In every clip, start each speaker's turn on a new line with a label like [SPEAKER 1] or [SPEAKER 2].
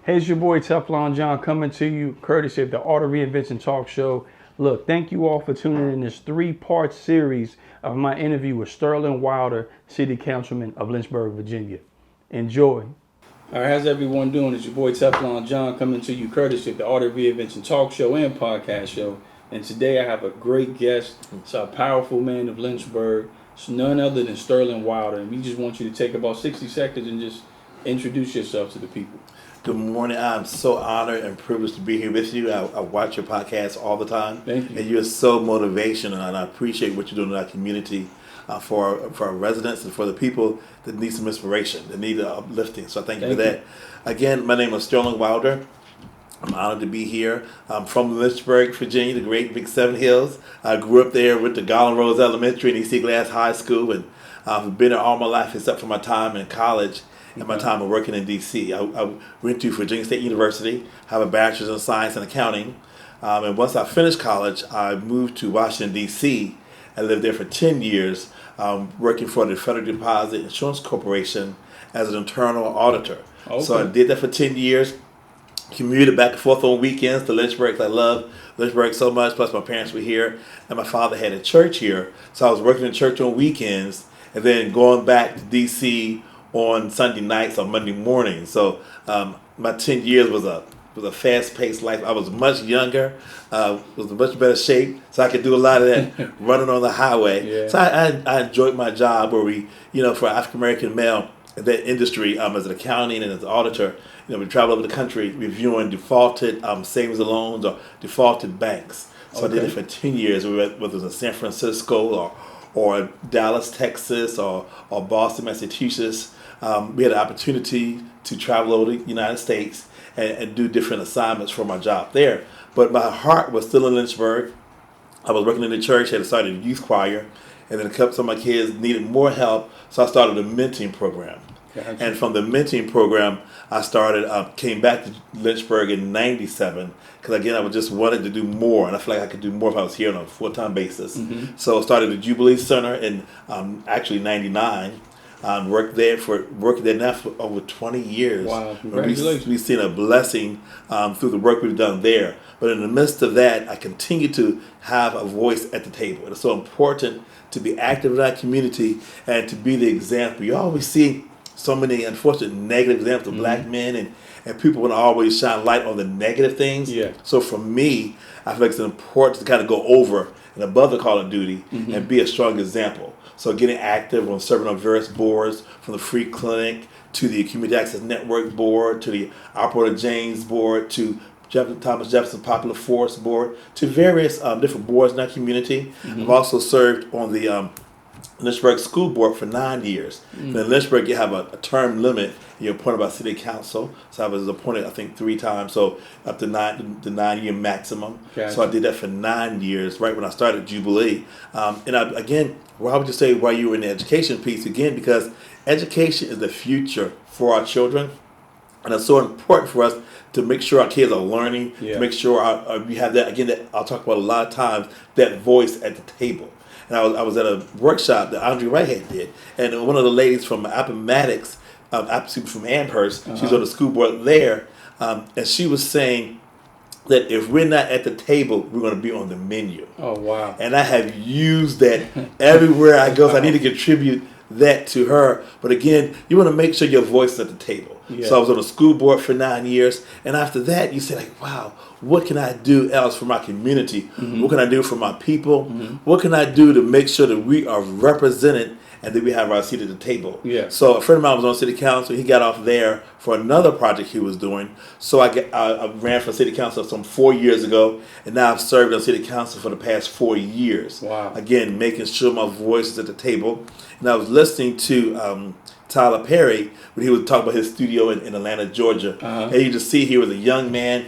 [SPEAKER 1] Hey, it's your boy TeflonJohn coming to you courtesy of the Art of Reinvention Talk Show. Look, thank you all for tuning in this 3-part series of my interview with Sterling Wilder, City Councilman of Lynchburg, Virginia. Enjoy. All right, how's everyone doing? It's your boy TeflonJohn coming to you courtesy of the Art of Reinvention Talk Show and Podcast Show. And today I have a great guest. It's a powerful man of Lynchburg. It's none other than Sterling Wilder. And we just want you to take about 60 seconds and just introduce yourself to the people.
[SPEAKER 2] Good morning. I'm so honored and privileged to be here with you. I watch your podcast all the time.
[SPEAKER 1] Thank you.
[SPEAKER 2] And you're so motivational, and I appreciate what you're doing in our community for our residents and for the people that need some inspiration, that need uplifting. So thank you for that. Again, my name is Sterling Wilder. I'm honored to be here. I'm from Lynchburg, Virginia, the great Big Seven Hills. I grew up there with the Garland Rose Elementary and E.C. Glass High School, and I've been there all my life except for my time in college. And my time of working in D.C. I went to Virginia State University, have a bachelor's in science and accounting. And once I finished college, I moved to Washington, D.C. and lived there for 10 years, working for the Federal Deposit Insurance Corporation as an internal auditor. Okay. So I did that for 10 years, commuted back and forth on weekends to Lynchburg. I love Lynchburg so much, plus my parents were here, and my father had a church here. So I was working in church on weekends and then going back to D.C. on Sunday nights or Monday mornings. So my 10 years was a fast-paced life. I was much younger, was in much better shape, so I could do a lot of that running on the highway. Yeah. So I enjoyed my job where we, for African-American male in that industry, as an accounting and as an auditor, we travel over the country reviewing defaulted savings and loans or defaulted banks. So I did it for 10 years, whether it was in San Francisco or Dallas, Texas, or Boston, Massachusetts. We had an opportunity to travel over the United States and do different assignments for my job there. But my heart was still in Lynchburg. I was working in the church, had started a youth choir, and then some of my kids needed more help, so I started a mentoring program. Gotcha. And from the mentoring program, I came back to Lynchburg in '97, because again, I just wanted to do more, and I feel like I could do more if I was here on a full-time basis. Mm-hmm. So I started the Jubilee Center in actually '99. Worked there now for over 20 years.
[SPEAKER 1] Wow, congratulations.
[SPEAKER 2] We've seen a blessing through the work we've done there. But in the midst of that, I continue to have a voice at the table. It's so important to be active in our community and to be the example. You always see so many unfortunate negative examples of black men, and people want to always shine light on the negative things. Yeah. So for me, I feel like it's important to kind of go over and above the call of duty and be a strong example. So getting active on serving on various boards, from the Free Clinic to the Community Access Network Board, to the Operator James Board, to Thomas Jefferson Popular Force Board, to various different boards in our community. I've also served on the Lynchburg School Board for 9 years. In Lynchburg, you have a term limit. You're appointed by City Council. So I was appointed, I think, 3 times, so up to the 9-year maximum. Gotcha. So I did that for 9 years, right when I started Jubilee. Again, I would just say why you were in the education piece, again, because education is the future for our children. And it's so important for us to make sure our kids are learning, to make sure we have that, again, that I'll talk about a lot of times, that voice at the table. And I was at a workshop that Andre Whitehead did, and one of the ladies from Appomattox, from Amherst, she's on the school board there, and she was saying that if we're not at the table, we're going to be on the menu.
[SPEAKER 1] Oh, wow.
[SPEAKER 2] And I have used that everywhere I go, so I need to contribute that to her. But again, you want to make sure your voice is at the table. Yeah. So I was on the school board for 9 years, and after that, you say, like, wow, what can I do else for my community? What can I do for my people? What can I do to make sure that we are represented and that we have our seat at the table? Yeah. So a friend of mine was on City Council. He got off there for another project he was doing. So I ran for City Council some 4 years ago, and now I've served on City Council for the past 4 years. Wow. Again, making sure my voice is at the table. And I was listening to Tyler Perry when he was talking about his studio in Atlanta, Georgia. And you just see he was a young man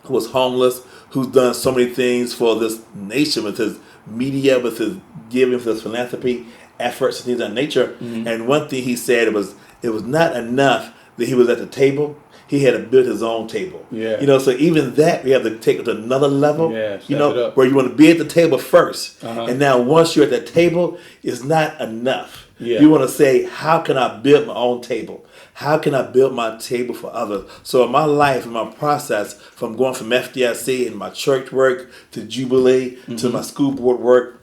[SPEAKER 2] who was homeless, who's done so many things for this nation with his media, with his giving, with his philanthropy efforts and things of that nature. And one thing he said, it was not enough that he was at the table. he had to build his own table.
[SPEAKER 1] Yeah.
[SPEAKER 2] You know, so even that we have to take it to another level.
[SPEAKER 1] Yeah,
[SPEAKER 2] you
[SPEAKER 1] step it
[SPEAKER 2] know,
[SPEAKER 1] up.
[SPEAKER 2] where you want to be at the table 1st,
[SPEAKER 1] Uh-huh.
[SPEAKER 2] and now once you're at that table, it's not enough.
[SPEAKER 1] Yeah.
[SPEAKER 2] You want to say, how can I build my own table? How can I build my table for others? So in my life, in my process, from going from FDIC and my church work to Jubilee to my school board work,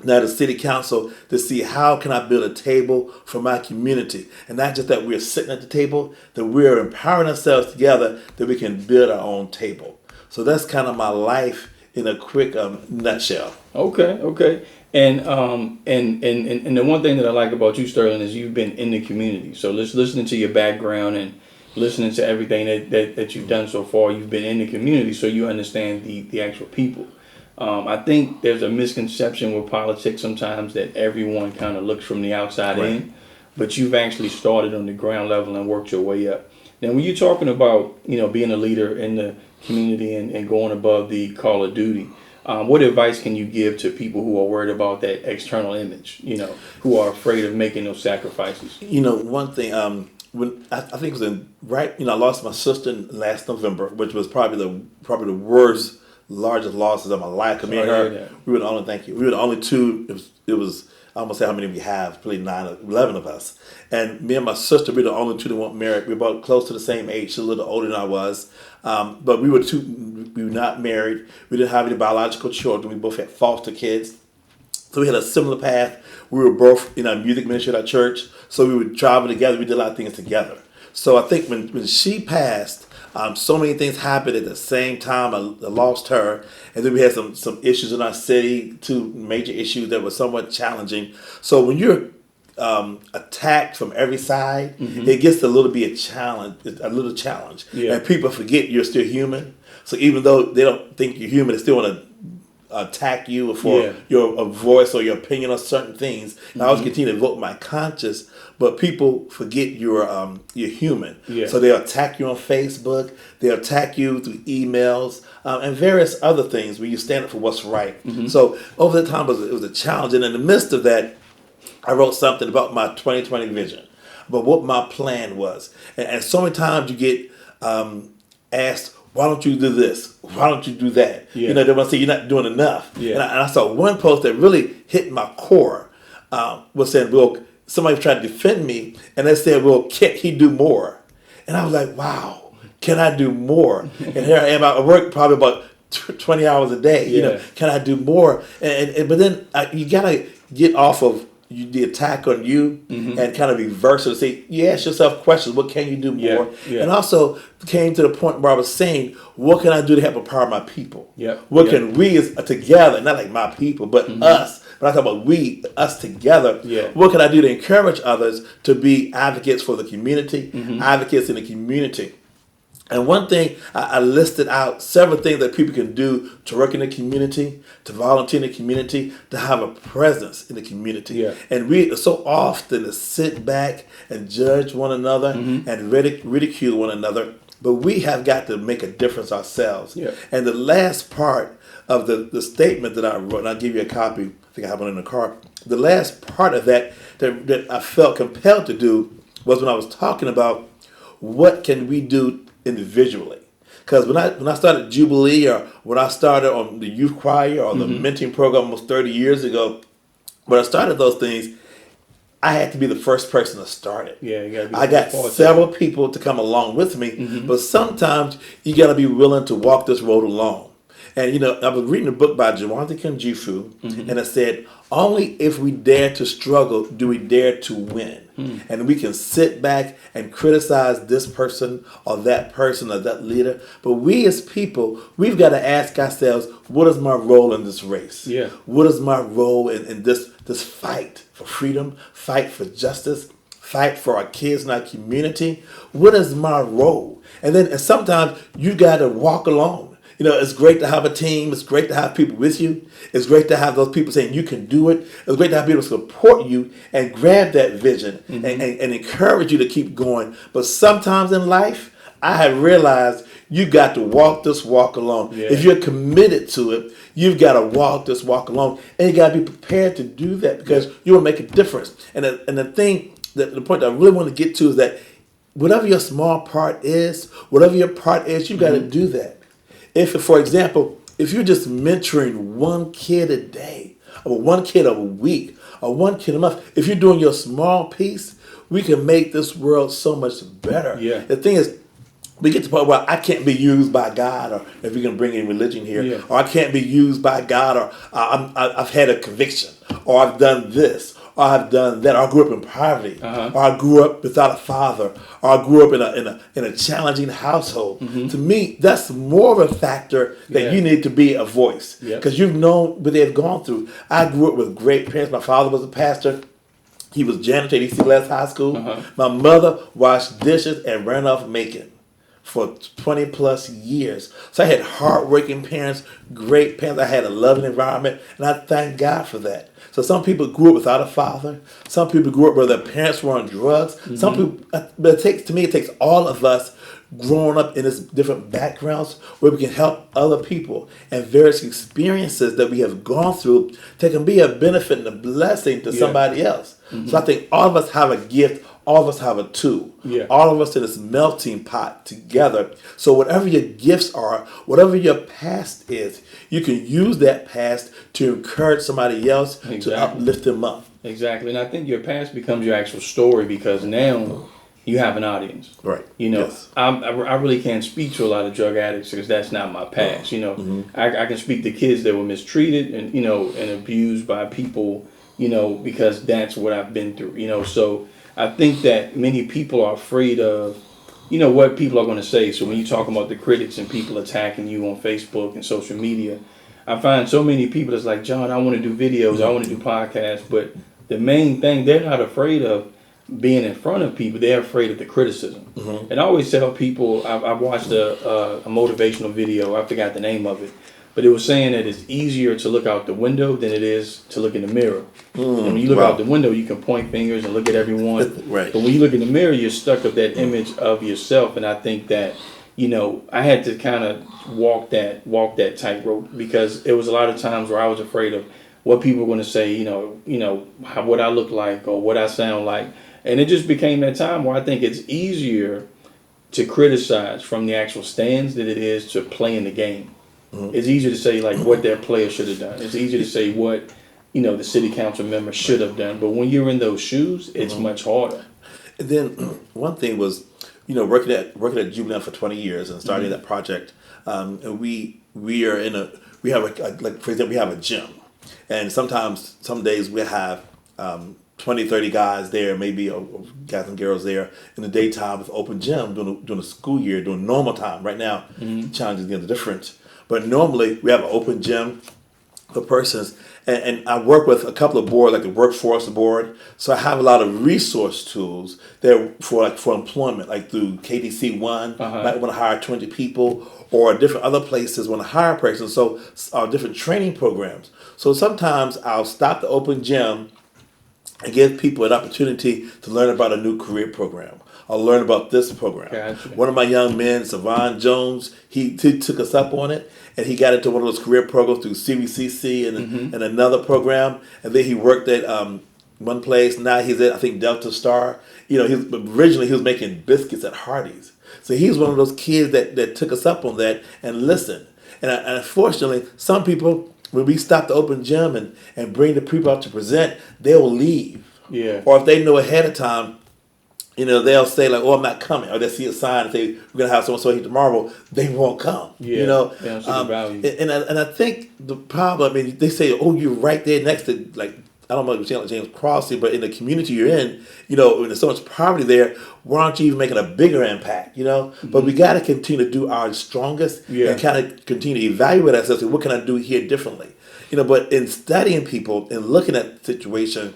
[SPEAKER 2] now the city council, to see how can I build a table for my community. And not just that we're sitting at the table, that we're empowering ourselves together that we can build our own table. So that's kind of my life in a quick nutshell.
[SPEAKER 1] Okay. And the one thing that I like about you, Sterling, is you've been in the community. So listening to your background and listening to everything that you've done so far, you've been in the community, so you understand the actual people. I think there's a misconception with politics sometimes that everyone kind of looks from the outside in, but you've actually started on the ground level and worked your way up. Now, when you're talking about, being a leader in the community and going above the call of duty, what advice can you give to people who are worried about that external image, who are afraid of making those sacrifices?
[SPEAKER 2] One thing, when I think it was I lost my sister last November, which was probably the worst, largest losses of my life. Me and her, we were the only two. It was I almost say how many we have, probably 9 or 11 of us. And me and my sister, we were the only two that weren't married. We were both close to the same age. She's a little older than I was. But we were not married. We didn't have any biological children. We both had foster kids. So we had a similar path. We were both in our music ministry at our church. So we would travel together. We did a lot of things together. So I think when she passed, so many things happened at the same time. I lost her, and then we had some issues in our city, 2 major issues that were somewhat challenging. So when you're attacked from every side, it gets a little challenge.
[SPEAKER 1] Yeah.
[SPEAKER 2] And people forget you're still human. So even though they don't think you're human, they still want to attack you for your voice or your opinion on certain things. And I always continue to vote my conscience, but people forget you're human.
[SPEAKER 1] Yeah.
[SPEAKER 2] So they'll attack you on Facebook, they'll attack you through emails, and various other things when you stand up for what's right. So over the time, it was a challenge. And in the midst of that, I wrote something about my 2020 vision, about what my plan was. And so many times you get asked, why don't you do this? Why don't you do that?
[SPEAKER 1] Yeah.
[SPEAKER 2] They want to say you're not doing enough.
[SPEAKER 1] Yeah.
[SPEAKER 2] And I saw one post that really hit my core, was saying, well, somebody tried to defend me, and they said, well, can't he do more? And I was like, wow, can I do more? And here I am, I work probably about 20 hours a day. Can I do more? But then you got to get off of the attack on you and kind of reverse it and say, you ask yourself questions, what can you do more?
[SPEAKER 1] Yeah.
[SPEAKER 2] And also came to the point where I was saying, what can I do to help empower my people? What can we as together, not like my people, but us, but I talk about us together, what can I do to encourage others to be advocates for the community, advocates in the community? And one thing, I listed out several things that people can do to work in the community, to volunteer in the community, to have a presence in the community.
[SPEAKER 1] Yeah.
[SPEAKER 2] And we so often to sit back and judge one another and ridicule one another, but we have got to make a difference ourselves.
[SPEAKER 1] Yeah.
[SPEAKER 2] And the last part of the statement that I wrote, and I'll give you a copy, I think I have one in the car. The last part of that I felt compelled to do was when I was talking about what can we do individually. Because when I started Jubilee, or when I started on the youth choir or the mentoring program almost 30 years ago, when I started those things, I had to be the first person to start it.
[SPEAKER 1] Yeah, you gotta be.
[SPEAKER 2] I got several people to come along with me, but sometimes you got to be willing to walk this road alone. And I was reading a book by Jawante Kanjifu, and it said, only if we dare to struggle do we dare to win. And we can sit back and criticize this person or that leader. But we as people, we've got to ask ourselves, what is my role in this race?
[SPEAKER 1] Yeah.
[SPEAKER 2] What is my role in this fight for freedom, fight for justice, fight for our kids and our community? What is my role? And sometimes you got to walk alone. It's great to have a team. It's great to have people with you. It's great to have those people saying you can do it. It's great to have people support you and grab that vision and encourage you to keep going. But sometimes in life, I have realized you got to walk this walk alone.
[SPEAKER 1] Yeah.
[SPEAKER 2] If you're committed to it, you've got to walk this walk alone. And you got to be prepared to do that because you will make a difference. And the point that I really want to get to is that whatever your small part is, you got to do that. If, for example, if you're just mentoring one kid a day, or one kid a week, or one kid a month, if you're doing your small piece, we can make this world so much better.
[SPEAKER 1] Yeah.
[SPEAKER 2] The thing is, we get to the point where I can't be used by God, or if you're going to bring in religion here, or I can't be used by God, or I've had a conviction, or I've done this, or I've done that, or I grew up in poverty, or I grew up without a father, or I grew up in a challenging household. To me, that's more of a factor that you need to be a voice, because you've known what they've gone through. I grew up with great parents. My father was a pastor. He was janitor at East Glass High School. My mother washed dishes and ran off Macon for 20 plus years. So I had hardworking parents, great parents. I had a loving environment, and I thank God for that. So some people grew up without a father. Some people grew up where their parents were on drugs. Some people, but it takes all of us growing up in this different backgrounds where we can help other people, and various experiences that we have gone through that can be a benefit and a blessing to somebody else. So I think all of us have a gift. All of us have a tool. All of us in this melting pot together. So whatever your gifts are, whatever your past is, you can use that past to encourage somebody else, to uplift them up.
[SPEAKER 1] Exactly. And I think your past becomes your actual story, because now you have an audience.
[SPEAKER 2] Right.
[SPEAKER 1] You know, I really can't speak to a lot of drug addicts because that's not my past. You know, I can speak to kids that were mistreated and, you know, and abused by people, you know, because that's what I've been through, you know. So I think that many people are afraid of, you know, what people are going to say. So when you talk about the critics and people attacking you on Facebook and social media, I find so many people that's like, John, I want to do videos, I want to do podcasts, but the main thing, they're not afraid of being in front of people. They're afraid of the criticism. And I always tell people, I watched a motivational video, I forgot the name of it, but it was saying that it's easier to look out the window than it is to look in the mirror. And when you look out the window, you can point fingers and look at everyone. But when you look in the mirror, you're stuck with that image of yourself. And I think that, you know, I had to kind of walk that tightrope, because it was a lot of times where I was afraid of what people were going to say, you know, what I look like or what I sound like. And it just became that time where I think it's easier to criticize from the actual stands than it is to play in the game. It's easier to say like what their player should have done. It's easier to say what, you know, the city council member should have done. But when you're in those shoes, it's much harder.
[SPEAKER 2] And then one thing was, you know, working at Juvenile for 20 years and starting that project. And we have like for example, we have a gym, and sometimes some days we have 20, 30 guys there, maybe guys and girls there in the daytime with open gym during the school year, during normal time. Right now, challenges getting different. But normally we have an open gym for persons, and I work with a couple of boards, like the workforce board. So I have a lot of resource tools there for employment, like through KDC One, might want to hire 20 people, or different other places want to hire a person. So different training programs. So sometimes I'll stop the open gym and give people an opportunity to learn about a new career program. I'll learn about this program.
[SPEAKER 1] Gotcha. One
[SPEAKER 2] of my young men, TeflonJohn, he took us up on it, and he got into one of those career programs through CVCC and another program, and then he worked at one place. Now he's at, I think, Delta Star. You know, originally he was making biscuits at Hardee's. So he's one of those kids that took us up on that and listened. And unfortunately, some people, when we stop the open gym and bring the people out to present, they'll leave.
[SPEAKER 1] Yeah.
[SPEAKER 2] Or if they know ahead of time, you know, they'll say like, "Oh, I'm not coming," or they'll see a sign and say, "We're gonna have so and so here tomorrow." They won't come.
[SPEAKER 1] Yeah.
[SPEAKER 2] You know,
[SPEAKER 1] They don't see the value.
[SPEAKER 2] And I think the problem. I mean, they say, "Oh, you're right there next to like." I don't know if you're like James Crossley, but in the community you're in, you know, when there's so much poverty there, why aren't you even making a bigger impact, you know? But we got to continue to do our strongest and kind of continue to evaluate ourselves. What can I do here differently? You know, but in studying people and looking at the situation,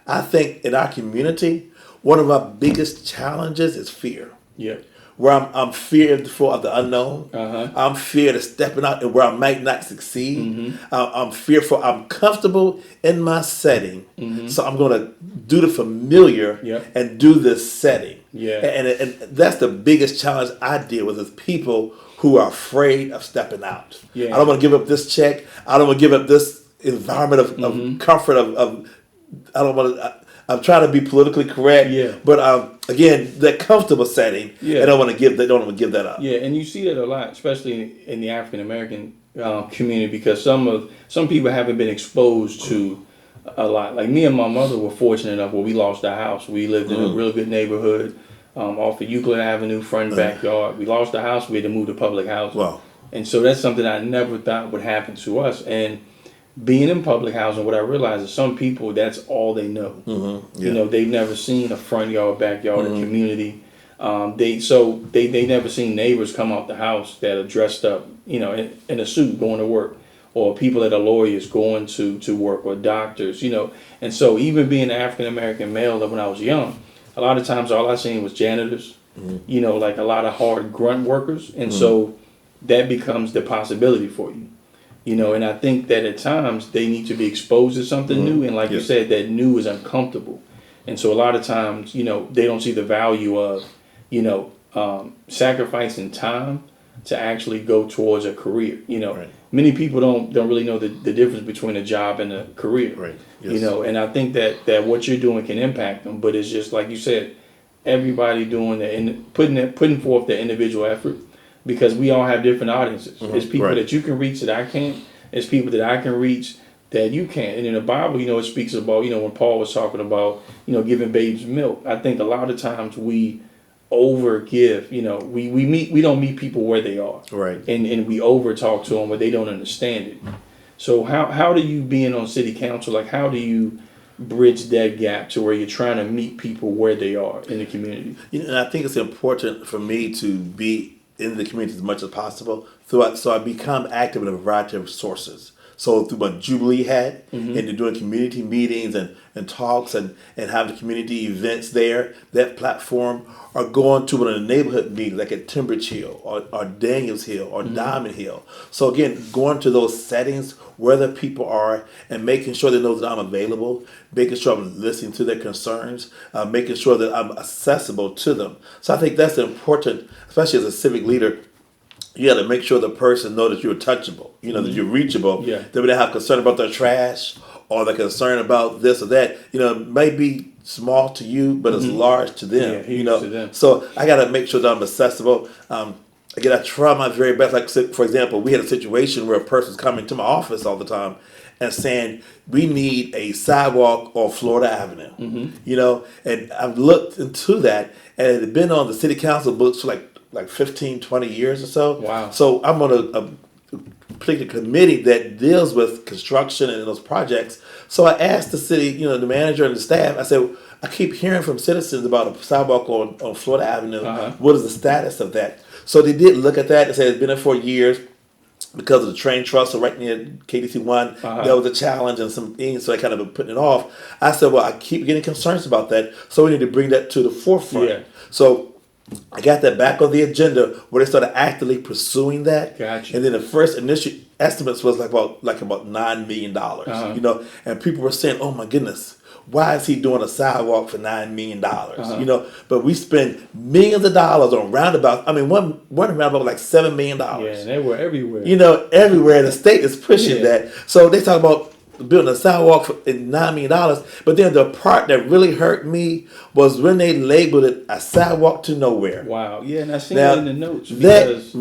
[SPEAKER 2] I think in our community, one of our biggest challenges is fear.
[SPEAKER 1] Yeah.
[SPEAKER 2] Where I'm fearful of the unknown. I'm feared of stepping out and where I might not succeed. I'm fearful. I'm comfortable in my setting, so I'm going to do the familiar and do this setting.
[SPEAKER 1] Yeah.
[SPEAKER 2] And that's the biggest challenge I deal with is people who are afraid of stepping out.
[SPEAKER 1] Yeah.
[SPEAKER 2] I don't want to give up this check. I don't want to give up this environment of comfort. I don't want to. I'm trying to be politically correct.
[SPEAKER 1] Yeah.
[SPEAKER 2] But again, that comfortable setting,
[SPEAKER 1] Yeah.
[SPEAKER 2] they don't want to give that up.
[SPEAKER 1] Yeah, and you see that a lot, especially in the African American community, because some people haven't been exposed to a lot. Like me and my mother were fortunate enough where we lost our house. We lived in a real good neighborhood off of Euclid Avenue, front backyard. We lost the house. We had to move to public housing.
[SPEAKER 2] Wow.
[SPEAKER 1] And so that's something I never thought would happen to us. And being in public housing, what I realized is some people, that's all they know.
[SPEAKER 2] Mm-hmm. Yeah.
[SPEAKER 1] You know, they've never seen a front yard, backyard, a community. They never seen neighbors come out the house that are dressed up, you know, in a suit going to work, or people that are lawyers going to work, or doctors, you know. And so even being an African American male, when I was young, a lot of times all I seen was janitors, you know, like a lot of hard grunt workers. And so that becomes the possibility for you. You know, and I think that at times they need to be exposed to something new. And like you said, that new is uncomfortable. And so a lot of times, you know, they don't see the value of, you know, sacrificing time to actually go towards a career. You know, many people don't really know the difference between a job and a career.
[SPEAKER 2] Right. Yes.
[SPEAKER 1] You know, and I think that what you're doing can impact them. But it's just like you said, everybody doing that and putting forth the individual effort. Because we all have different audiences. There's people that you can reach that I can't. There's people that I can reach that you can't. And in the Bible, you know, it speaks about, you know, when Paul was talking about, you know, giving babes milk. I think a lot of times we overgive. You know, we don't meet people where they are.
[SPEAKER 2] Right.
[SPEAKER 1] And we over talk to them where they don't understand it. So how do you, being on city council, like how do you bridge that gap to where you're trying to meet people where they are in the community?
[SPEAKER 2] You know, and I think it's important for me to be in the community as much as possible throughout. So I become active in a variety of sources. So through my Jubilee hat and doing community meetings and talks and having community events there, that platform, or going to one of the neighborhood meetings like at Timbridge Hill or Daniels Hill or Diamond Hill. So again, going to those settings where the people are and making sure they know that I'm available, making sure I'm listening to their concerns, making sure that I'm accessible to them. So I think that's important, especially as a civic leader. You got to make sure the person knows that you're touchable, you know, that you're reachable.
[SPEAKER 1] Yeah.
[SPEAKER 2] That when they have concern about their trash or they're concerned about this or that, you know, it may be small to you, but it's large to them.
[SPEAKER 1] Yeah,
[SPEAKER 2] you know,
[SPEAKER 1] to them.
[SPEAKER 2] So I got to make sure that I'm accessible. Again, I try my very best. Like, for example, we had a situation where a person's coming to my office all the time and saying, we need a sidewalk on Florida Avenue. You know, and I've looked into that, and it had been on the city council books for like 15, 20 years or so.
[SPEAKER 1] Wow.
[SPEAKER 2] So I'm on a particular committee that deals with construction and those projects. So I asked the city, you know, the manager and the staff, I said, I keep hearing from citizens about a sidewalk on Florida Avenue. What is the status of that? So they did look at that and said it's been there for years because of the train trestle right near KDC1. That was a challenge and some things, so I kind of been putting it off. I said, well, I keep getting concerns about that, so we need to bring that to the forefront.
[SPEAKER 1] Yeah.
[SPEAKER 2] So I got that back on the agenda where they started actively pursuing that.
[SPEAKER 1] Gotcha.
[SPEAKER 2] And then the first initial estimates was about $9 million. You know, and people were saying, "Oh my goodness, why is he doing a sidewalk for $9 million?" You know, but we spend millions of dollars on roundabouts. I mean, one roundabout was like $7 million.
[SPEAKER 1] Yeah, and they were everywhere.
[SPEAKER 2] You know, everywhere the state is pushing that. So they talk about building a sidewalk for $9 million. But then the part that really hurt me was when they labeled it a sidewalk to nowhere.
[SPEAKER 1] Wow. Yeah, and I seen that in the notes.
[SPEAKER 2] That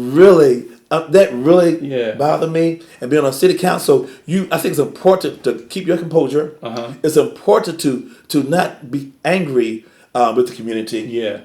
[SPEAKER 2] really bothered me. And being on city council, I think it's important to keep your composure. It's important to not be angry with the community.
[SPEAKER 1] Yeah.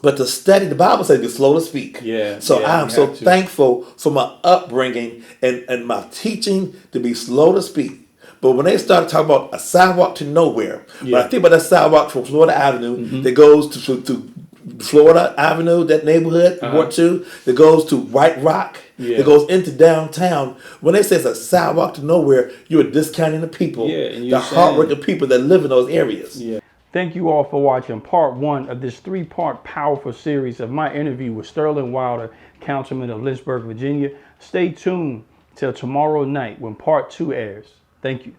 [SPEAKER 2] But to study, the Bible says, be slow to speak.
[SPEAKER 1] Yeah.
[SPEAKER 2] So
[SPEAKER 1] yeah,
[SPEAKER 2] I'm so thankful for my upbringing and my teaching to be slow to speak. But when they started talking about a sidewalk to nowhere, when I think about that sidewalk from Florida Avenue that goes to Florida Avenue, that neighborhood, Ward 2, that goes to White Rock, that goes into downtown. When they say it's a sidewalk to nowhere, you're discounting the people, the hardworking people that live in those areas.
[SPEAKER 1] Yeah. Thank you all for watching part 1 of this 3-part powerful series of my interview with Sterling Wilder, Councilman of Lynchburg, Virginia. Stay tuned till tomorrow night when part 2 airs. Thank you.